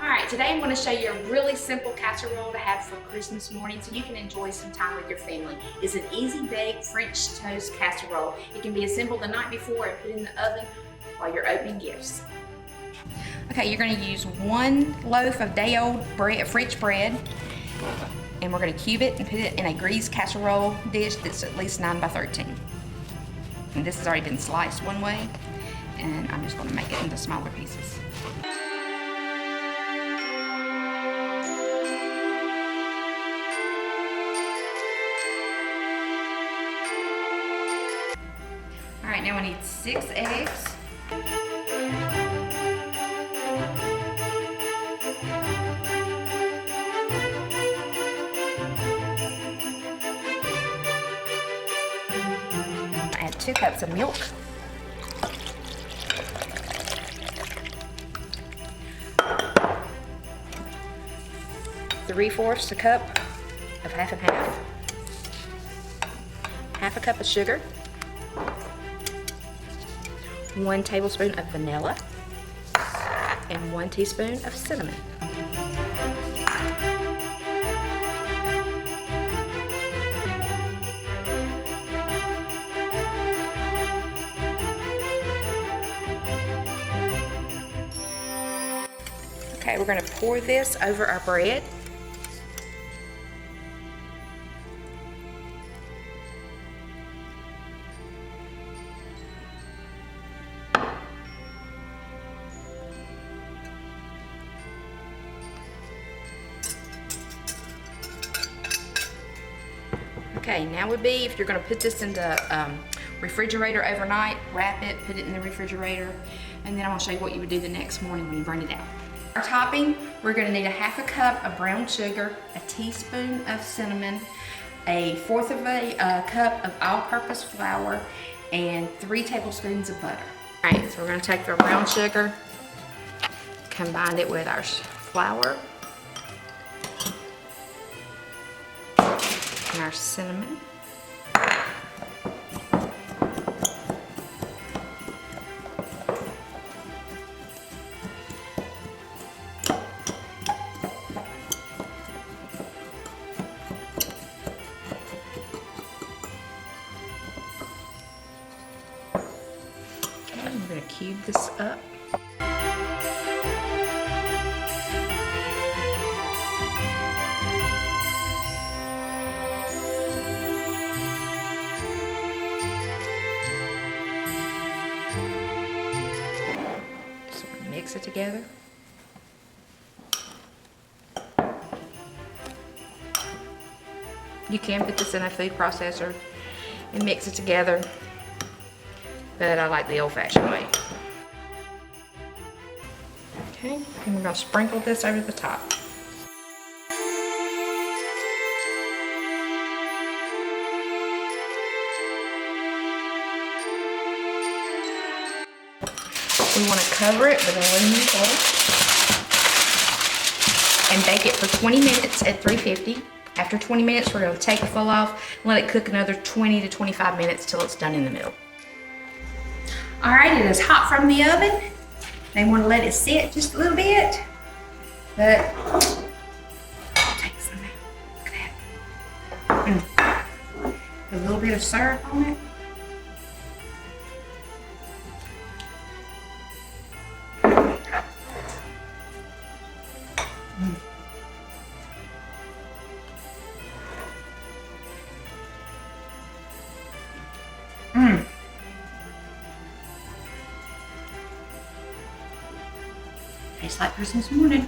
Alright, today I'm going to show you a really simple casserole to have for Christmas morning so you can enjoy some time with your family. It's an easy baked French toast casserole. It can be assembled the night before and put in the oven while you're opening gifts. Okay, you're going to use 1 loaf of day-old bread, French bread, and we're going to cube it and put it in a greased casserole dish that's at least 9 by 13. And this has already been sliced one way, and I'm just going to make it into smaller pieces. All right, now we need 6 eggs. Add 2 cups of milk. Three-fourths a cup of half and half. Half a cup of sugar. 1 tablespoon of vanilla, and 1 teaspoon of cinnamon. Okay, we're going to pour this over our bread. Okay, now would be if you're going to put this in the refrigerator overnight, wrap it, put it in the refrigerator, and then I'm going to show you what you would do the next morning when you bring it out. Our topping, we're going to need a half a cup of brown sugar, a teaspoon of cinnamon, a 1/4 of a cup of all-purpose flour, and 3 tablespoons of butter. All right, so we're going to take the brown sugar, combine it with our flour, and our cinnamon. Okay, I'm going to cube this up. Mix it together. You can put this in a food processor and mix it together, but I like the old-fashioned way. Okay, and we're going to sprinkle this over the top. We want to cover it with aluminum foil and bake it for 20 minutes at 350. After 20 minutes, we're going to take the foil off and let it cook another 20 to 25 minutes till it's done in the middle. All right, it is hot from the oven. They want to let it sit just a little bit, but I'll take some out. Look at that. A little bit of syrup on it. Tastes like Christmas morning.